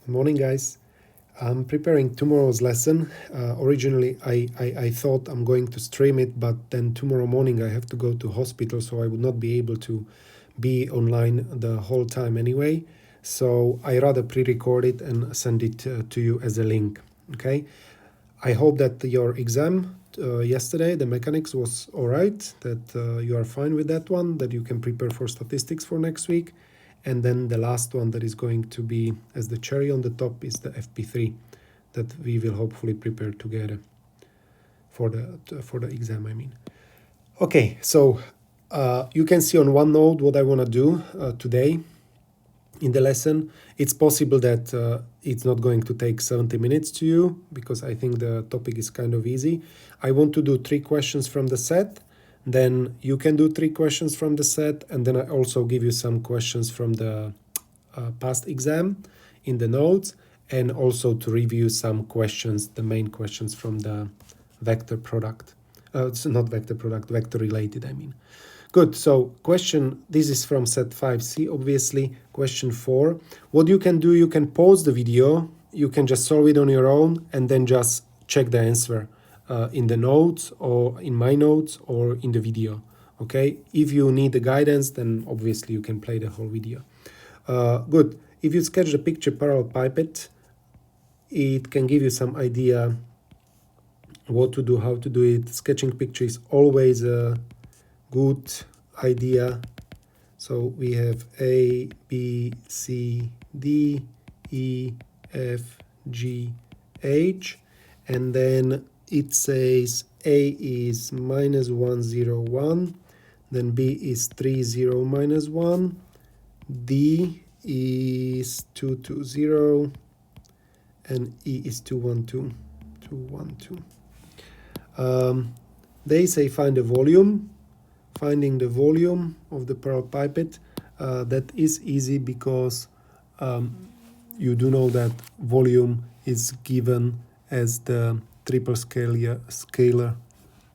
Morning, guys. I'm preparing tomorrow's lesson. Originally, I thought I'm going to stream it, but then tomorrow morning I have to go to hospital, so I would not be able to be online the whole time anyway. So I rather pre-record it and send it to you as a link. Okay. I hope that your exam yesterday, the mechanics, was all right, that you are fine with that one, that you can prepare for statistics for next week. And then the last one that is going to be as the cherry on the top is the FP3 that we will hopefully prepare together for the exam, I mean. Okay, so you can see on OneNote what I want to do today in the lesson. It's possible that it's not going to take 70 minutes to you because I think the topic is kind of easy. I want to do 3 questions from the set. Then you can do 3 questions from the set, and then I also give you some questions from the past exam in the notes, and also to review some questions, the main questions from the vector product. It's not vector product, vector related, I mean. Good, so question, this is from set 5C, obviously. Question 4, what you can do, you can pause the video, you can just solve it on your own, and then just check the answer in the notes, or in my notes, or in the video, okay? If you need the guidance, then obviously you can play the whole video. Good, if you sketch the picture parallel pipette, it can give you some idea what to do, how to do it. Sketching picture is always a good idea. So we have A, B, C, D, E, F, G, H, and then it says A is -1, 0, 1, then B is 3, 0, -1, D is 2, 2, 0, and E is 2, 1, 2, 2, 1, 2. They say find the volume. Finding the volume of the parallel pipette, that is easy because you do know that volume is given as the triple scalar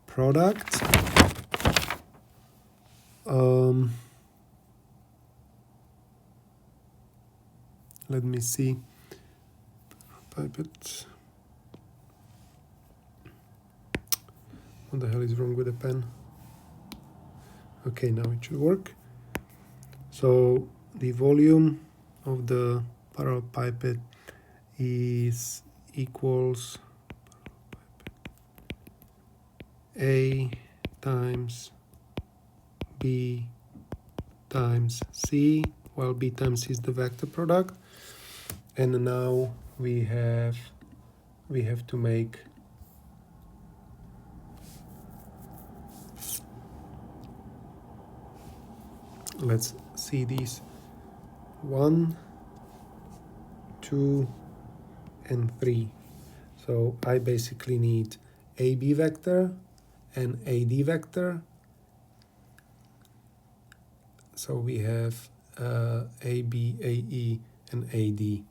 product. Let me see. Pipette. What the hell is wrong with the pen? Okay, now it should work. So the volume of the parallel pipette is equals A times B times C, while B times C is the vector product. And now we have to make let's see these 1, 2, and 3. So I basically need AB vector and AD vector. So we have AB, AE, and AD.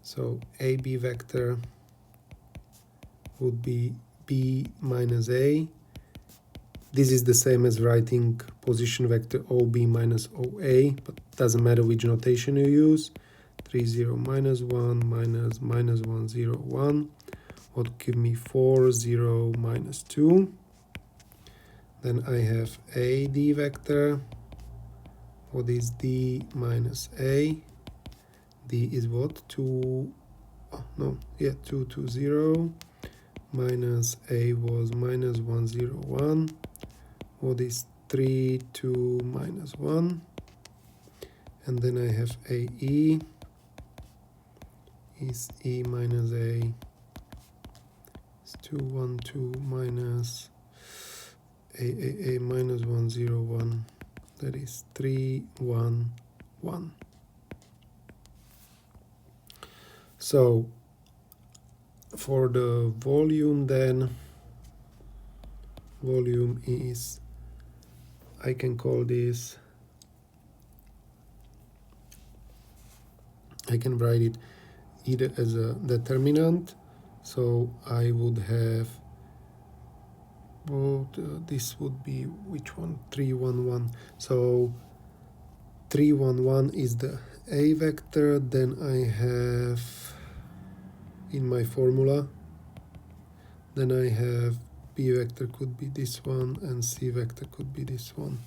So AB vector would be B minus A. This is the same as writing position vector OB minus OA, but doesn't matter which notation you use. 3, 0, -1, -1, 0, 1 would give me 4, 0, -2. Then I have AD vector. What is D minus A? D is what? 2, oh, no, yeah, 2, 2, 0. Minus A was -1, 0, 1. What is 3, 2, -1? And then I have AE is E minus A. It's 2, 1, 2 minus A -1, 0, 1. That is 3, 1, 1. So for the volume then, volume is, I can call this, I can write it either as a determinant. So I would have, this would be which one? 3, 1, 1. So 3, 1, 1 is the A vector, then I have in my formula, then I have B vector could be this one and C vector could be this one.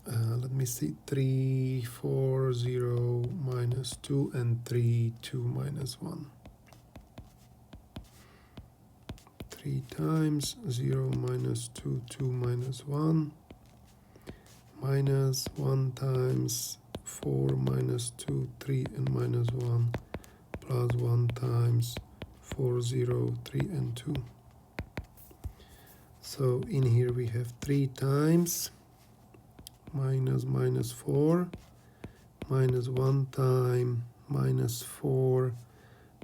Let me see, 3, 4, 0, minus 2 and 3, 2, minus 1. 3 times 0, minus 2, 2, minus 1, minus 1 times 4, minus 2, 3 and minus 1, plus 1 times 4, 0, 3 and 2. So in here we have 3 times minus 4, minus 1 time minus 4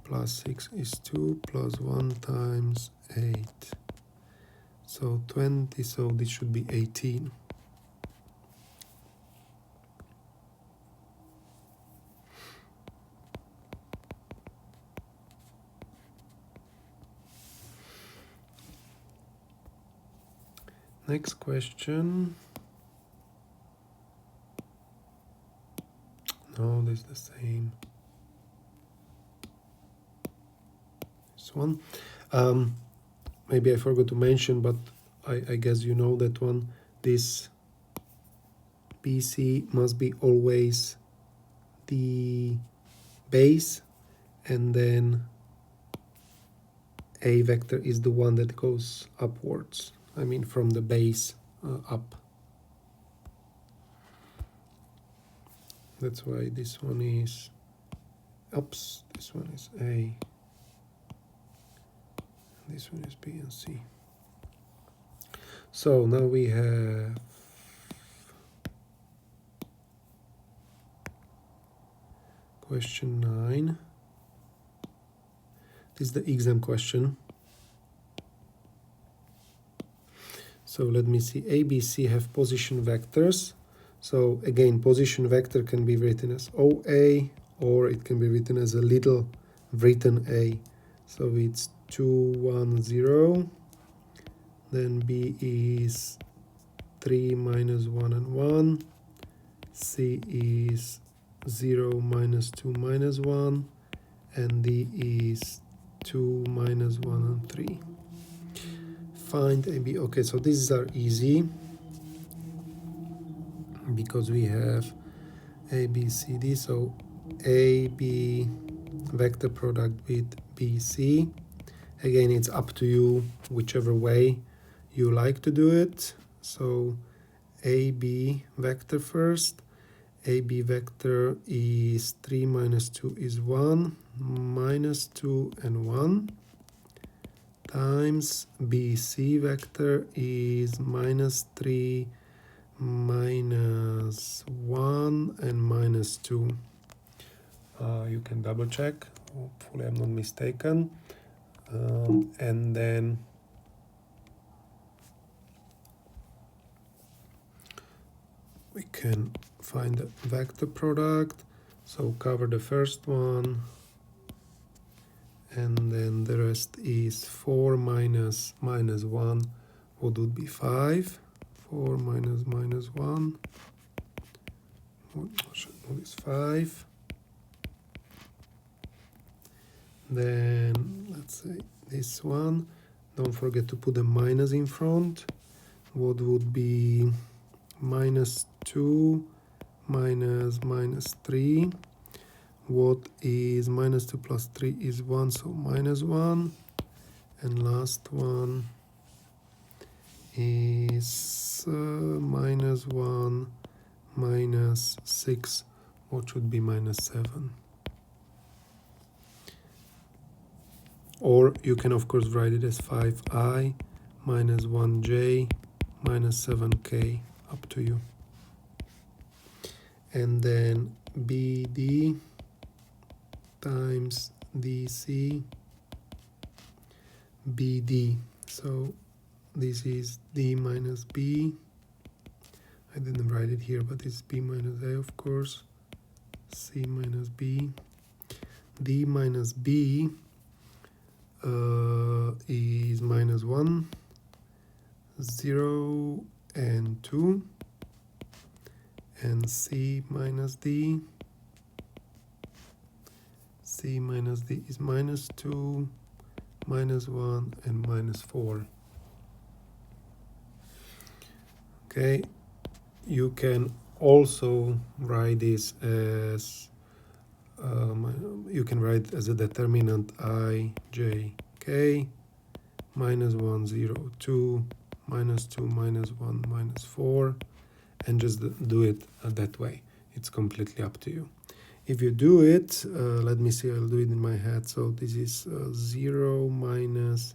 plus 6 is 2, plus 1 times 8. So 20, so this should be 18. Next question. No, this is the same. This one. Maybe I forgot to mention, but I guess you know that one. This BC must be always the base, and then A vector is the one that goes upwards. I mean from the base up. That's why this one is ups, this one is A, this one is B and C. So now we have question 9. This is the exam question. So let me see, A, B, C have position vectors. So again, position vector can be written as OA, or it can be written as a little written A. So it's 2, 1, 0. Then B is 3, minus 1 and 1. C is 0, minus 2, minus 1. And D is 2, minus 1 and 3. Find AB. Okay, so these are easy because we have A, B, C, D. So A, B vector product with B, C. Again, it's up to you whichever way you like to do it. So AB vector first. AB vector is 3 minus 2 is 1, minus 2 and 1. Times BC vector is minus 3, minus 1 and minus 2. You can double check, hopefully I'm not mistaken. And then we can find the vector product. So cover the first one. And then the rest is 4 minus 1, what would be 5. 4 minus 1, what is 5. Then let's say this one, don't forget to put a minus in front. What would be minus 2 minus 3. What is minus 2 plus 3 is 1, so minus 1. And last one is minus 1 minus 6, what should be minus 7. Or you can of course write it as 5i minus 1j minus 7k, up to you. And then BD times DC BD. So this is D minus B. I didn't write it here, but it's B minus A, of course. C minus B. D minus B is minus 1, 0, and 2. And C minus D C minus D is minus 2, minus 1, and minus 4. Okay, you can also write this as you can write as a determinant I, J, K, minus 1, 0, 2, minus 2, minus 1, minus 4, and just do it that way. It's completely up to you. If you do it, let me see, I'll do it in my head. So this is 0 minus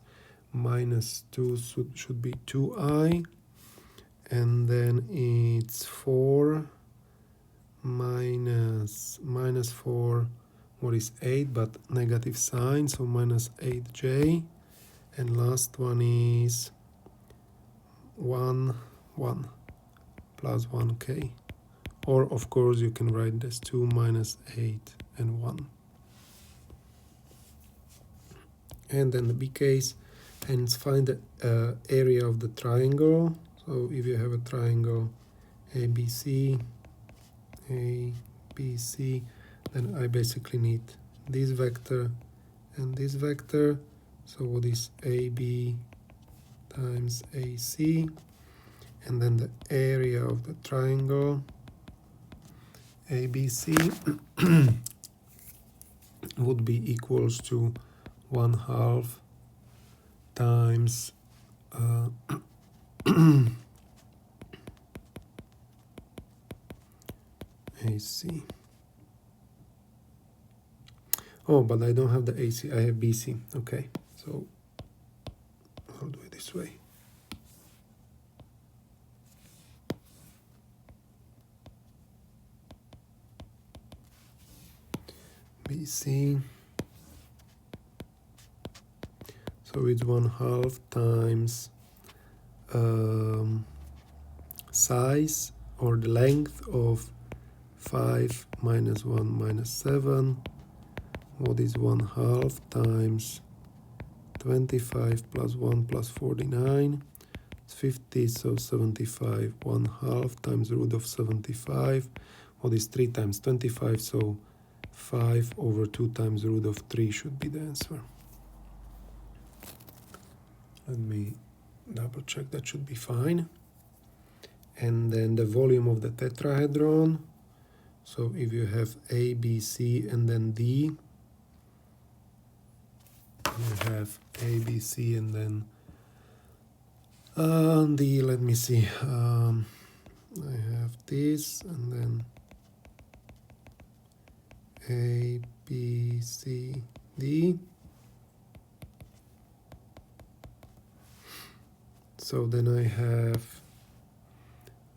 minus 2 should be 2i, and then it's 4 minus 4, what is 8, but negative sign, so minus 8j, and last one is 1 plus 1k, or of course you can write this 2 minus 8 and 1, and then the b case, and find the area of the triangle. So if you have a triangle ABC, then I basically need this vector and this vector. So what is AB times AC, and then the area of the triangle ABC would be equals to 1/2 times AC. Oh, but I don't have the AC, I have BC. Okay, so I'll do it this way. BC. So it's 1/2 times size or the length of 5 minus 1 minus 7. What is 1/2 times 25 plus 1 plus 49? It's 50, so 75. 1/2 times root of 75. What is 3 times 25? So 5 over 2 times root of 3 should be the answer. Let me double check, that should be fine. And then the volume of the tetrahedron. So if you have A, B, C, and then D, you have A, B, C, and then D. Let me see. I have this, and then A, B, C, D. So then I have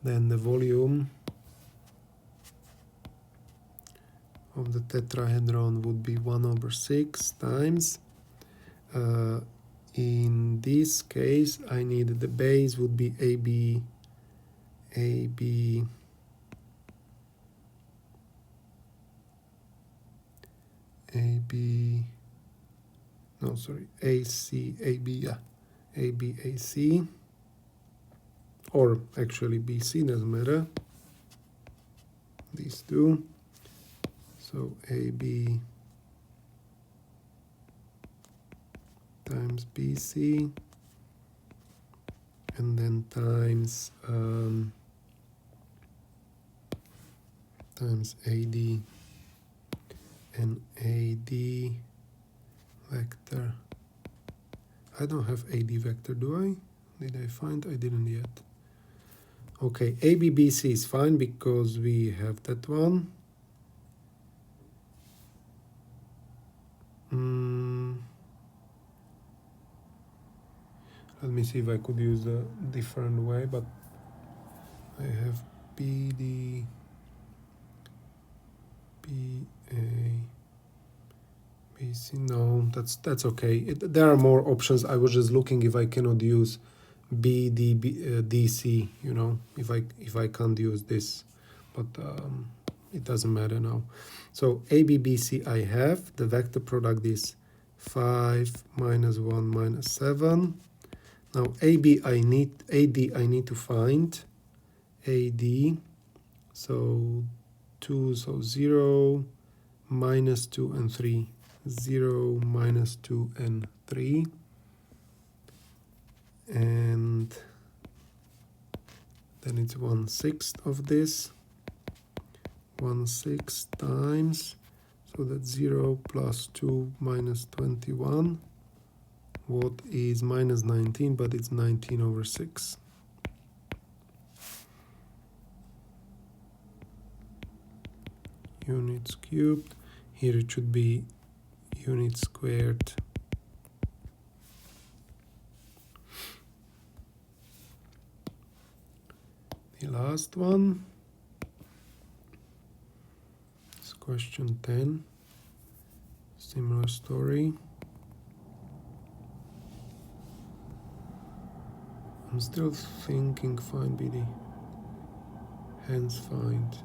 the volume of the tetrahedron would be 1/6 times. In this case, I need the base would be AB, no, sorry, AC, AB, yeah, AB, AC, or actually BC, doesn't matter, these two. So AB times BC, and then times AD, and AD vector. I don't have AD vector, do I? Did I find? I didn't yet. Okay, ABBC is fine because we have that one. Let me see if I could use a different way, but I have BD, BA, BC. No, that's okay. There are more options. I was just looking if I cannot use BD, DC. You know, if I can't use this, but it doesn't matter now. So ABBC I have. The vector product is 5 minus 1 minus 7. Now AD I need to find AD. So 2, so 0, minus 2, and 3. 0, minus 2, and 3. And then it's 1/6 of this. 1/6 times, so that's 0 plus 2 minus 21. What is minus 19, but it's 19/6. Units cubed. Here it should be units squared. The last one is question 10. Similar story. I'm still thinking find BD. Hence find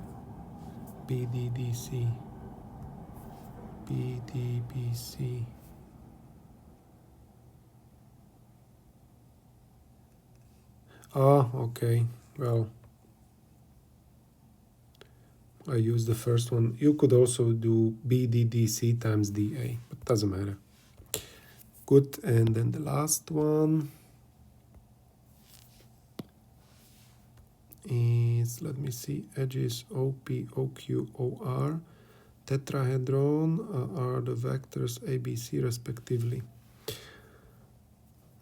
BDDC. BDBC. Okay. Well, I use the first one. You could also do BDDC times DA, but it doesn't matter. Good, and then the last one is, let me see, edges OP, OQ, OR. Tetrahedron are the vectors ABC respectively.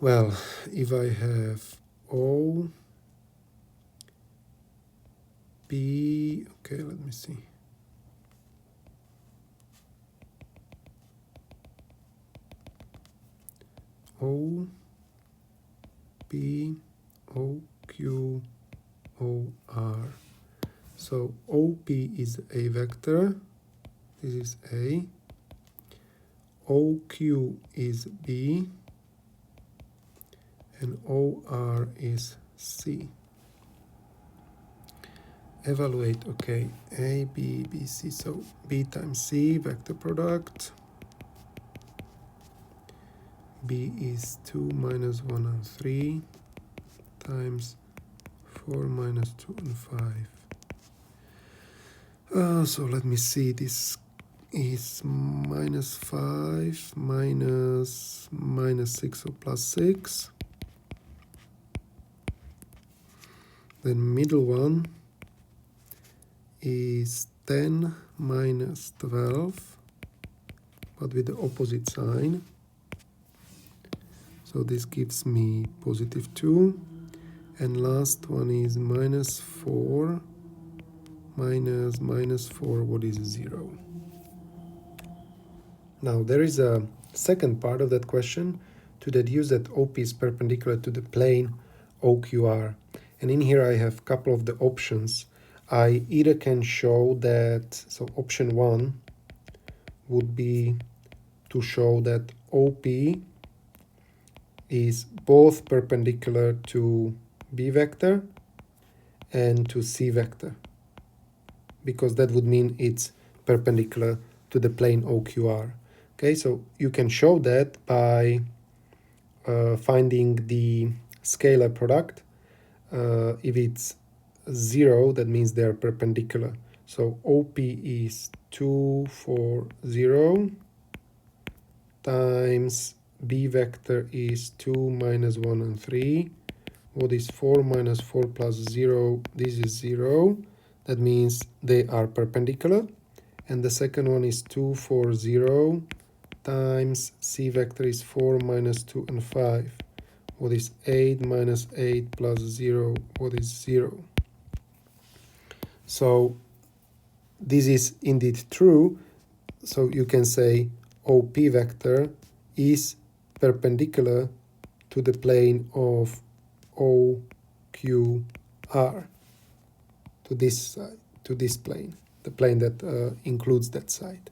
Well, if I have O, B, okay, let me see. O, B, O, Q, O, R. So OP is a vector. This is A. OQ is B. And OR is C. Evaluate, okay, A, B, B, C. So B times C, vector product. B is 2 minus 1 and 3 times 4 minus 2 and 5. So let me see, this is minus 5 minus 6, so plus 6. Then middle one is 10 minus 12, but with the opposite sign. So this gives me positive 2. And last one is minus 4 minus 4, what is 0? Now there is a second part of that question to deduce that OP is perpendicular to the plane OQR. And in here I have a couple of the options. I either can show that, so option 1 would be to show that OP is both perpendicular to B vector and to C vector, because that would mean it's perpendicular to the plane OQR. Okay, so you can show that by finding the scalar product. If it's 0, that means they're perpendicular. So OP is 2, 4, 0 times B vector is 2 minus 1 and 3. What is 4 minus 4 plus 0? This is 0. That means they are perpendicular. And the second one is 2, 4, 0 times C vector is 4 minus 2 and 5. What is 8 minus 8 plus 0? What is 0? So this is indeed true. So you can say OP vector is perpendicular to the plane of OQR, to this side, to this plane, the plane that includes that side,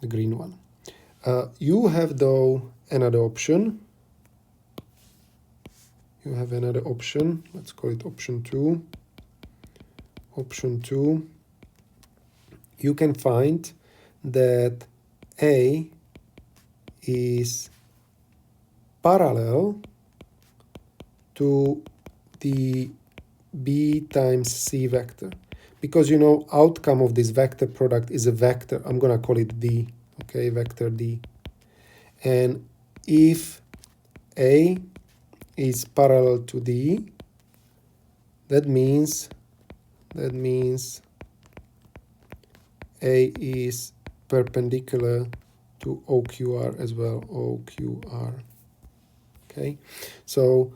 the green one. You have though another option. You have another option. Let's call it option 2. Option 2. You can find that A is parallel to the B times C vector. Because you know, outcome of this vector product is a vector. I'm going to call it D. okay, vector D. And if A is parallel to D, that means A is perpendicular to OQR as well, OQR. Okay, so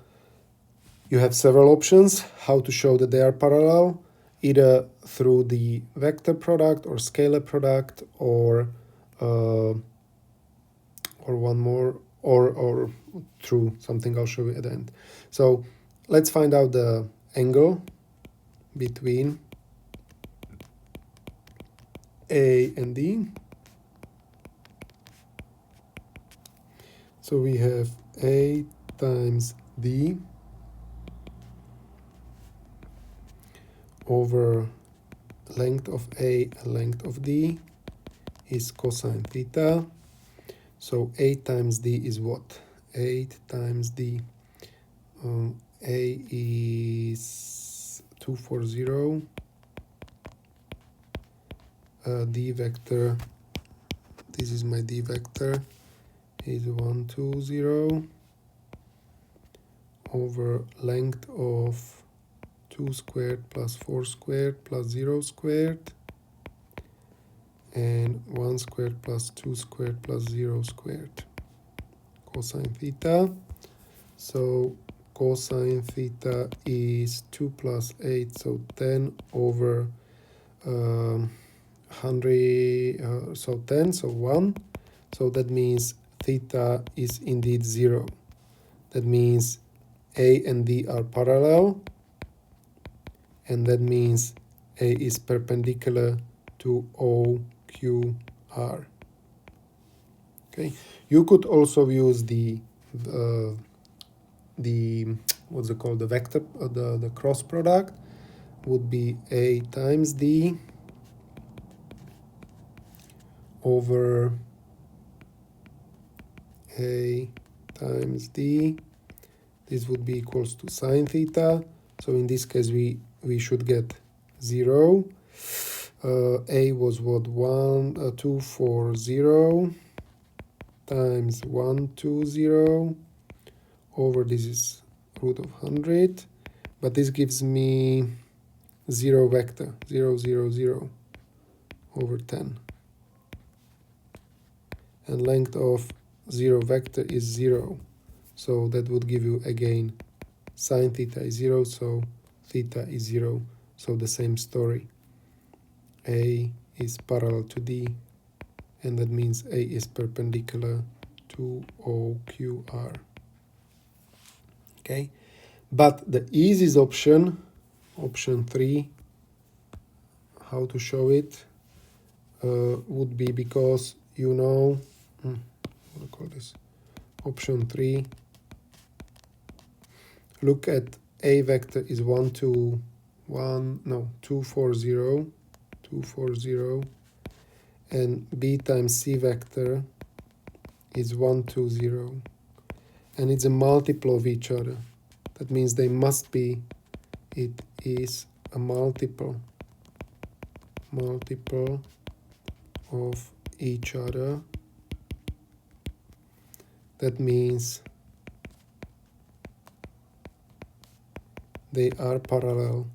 you have several options how to show that they are parallel, either through the vector product or scalar product, or one more, or through something I'll show you at the end. So let's find out the angle between A and D. So we have A times D over length of A and length of D is cosine theta. So 8 times D is what? 8 times D. A is 240. D vector, this is my D vector, is 120 over length of 2 squared plus 4 squared plus 0 squared, and 1 squared plus 2 squared plus 0 squared, cosine theta. So cosine theta is 2 plus 8, so 10 over 100, so 10, so 1. So that means theta is indeed 0. That means A and D are parallel, and that means A is perpendicular to OQR. Okay, you could also use the what's it called, the vector, the cross product would be A times D over A times D. This would be equals to sine theta. So in this case we should get 0. A was what, 240 times 120 over, this is root of 100, but this gives me 0 vector, 0, 0, 0 over 10. And length of 0 vector is 0. So that would give you again sine theta is 0, so theta is 0. So the same story. A is parallel to D, and that means A is perpendicular to OQR. Okay, but the easiest option, option 3, how to show it, would be, because you know, what do I call this? Option 3, look at A vector is 240, 240, and B times C vector is 120, and it's a multiple of each other. That means they must be, it is a multiple of each other. That means they are parallel.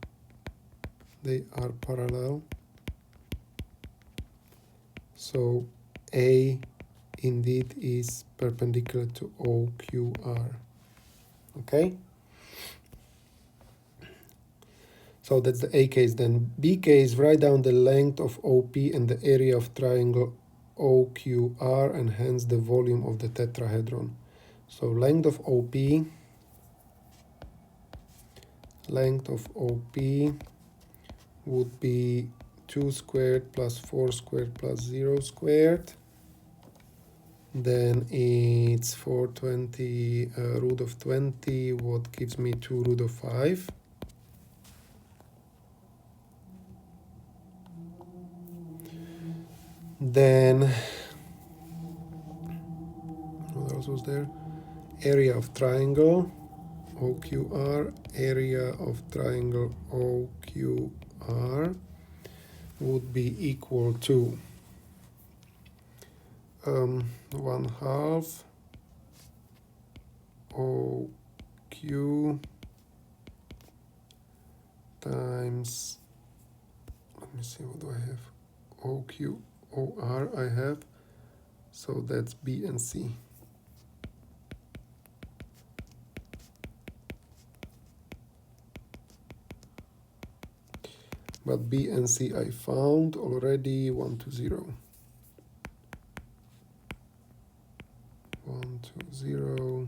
So A indeed is perpendicular to OQR. Okay? So that's the A case. Then B case, write down the length of OP and the area of triangle OQR, and hence the volume of the tetrahedron. So length of OP would be 2 squared plus 4 squared plus 0 squared. Then it's 420 root of 20, what gives me 2 root of 5. Then, what else was there? Area of triangle OQR, area of triangle OQR would be equal to 1/2 OQ times, let me see, what do I have? OQ, OR I have, so that's B and C. But B and C I found already. 1 to 0. 1 to 0.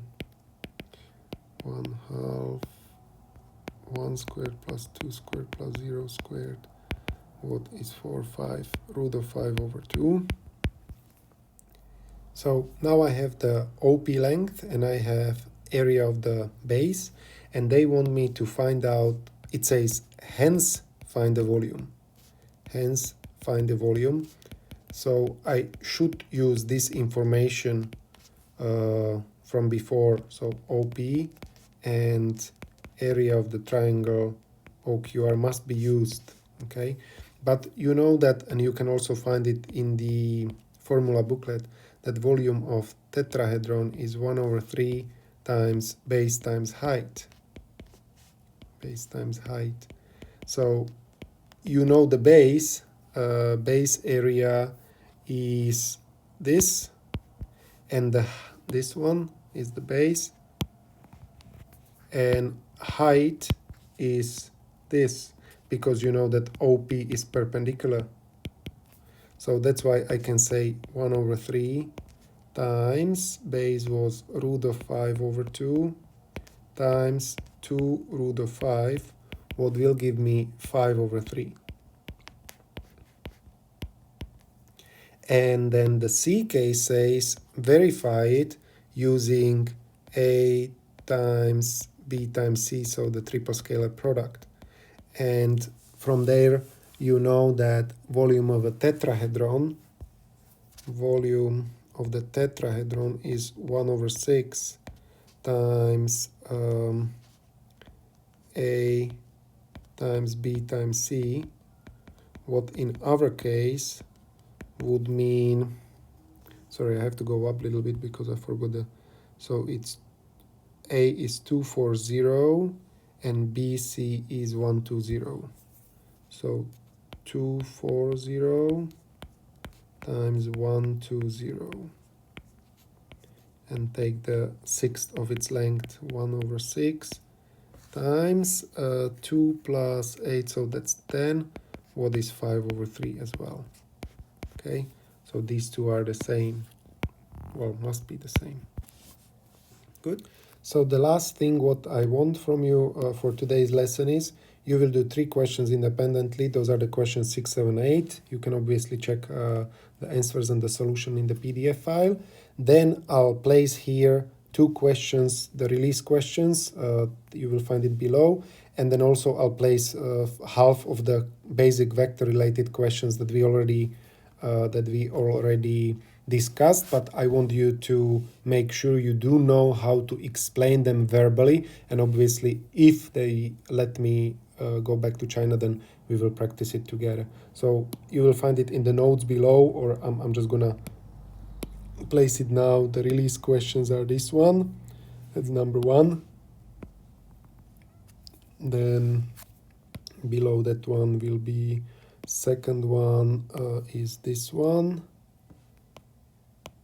1/2 1 squared plus 2 squared plus 0 squared. What is 4, 5? Root of 5 over 2. So now I have the OP length and I have area of the base, and they want me to find out, it says hence find the volume. Hence find the volume. So I should use this information from before. So OP and area of the triangle OQR must be used. Okay, but you know that, and you can also find it in the formula booklet, that volume of tetrahedron is 1/3 times base times height. Base times height. So you know the base area is this, and this one is the base, and height is this, because you know that OP is perpendicular. So that's why I can say 1/3 times base was root of 5 over 2 times 2 root of 5, what will give me 5/3. And then the C case says verify it using A times B times C, so the triple scalar product. And from there you know that volume of a tetrahedron, is 1/6 times A times B times C, what in our case would mean, sorry, I have to go up a little bit because I forgot the, so it's A is 240 and BC is 120. So 240 times 120, and take the sixth of its length, 1/6 times 2 plus 8, so that's 10. What is 5/3 as well? Okay, so these two are the same. Well, must be the same. Good. So the last thing what I want from you for today's lesson is you will do 3 questions independently. Those are the questions 6, 7, 8. You can obviously check the answers and the solution in the PDF file. Then I'll place here 2 questions, the release questions. You will find it below. And then also I'll place half of the basic vector related questions that we already discussed, but I want you to make sure you do know how to explain them verbally, and obviously if they let me go back to China, then we will practice it together. So you will find it in the notes below, or I'm just gonna place it now. The release questions are this one, that's number 1. Then below that one will be second one, is this one.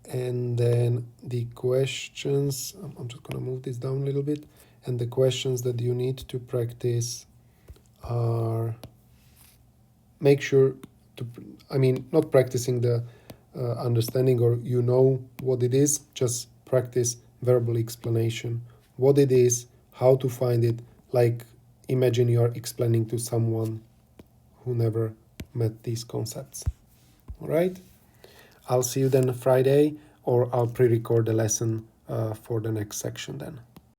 And then the questions, I'm just going to move this down a little bit, and the questions that you need to practice are, make sure to, not practicing the understanding, or you know what it is, just practice verbal explanation, what it is, how to find it, like imagine you are explaining to someone who never met these concepts. All right? I'll see you then Friday, or I'll pre-record the lesson for the next section then.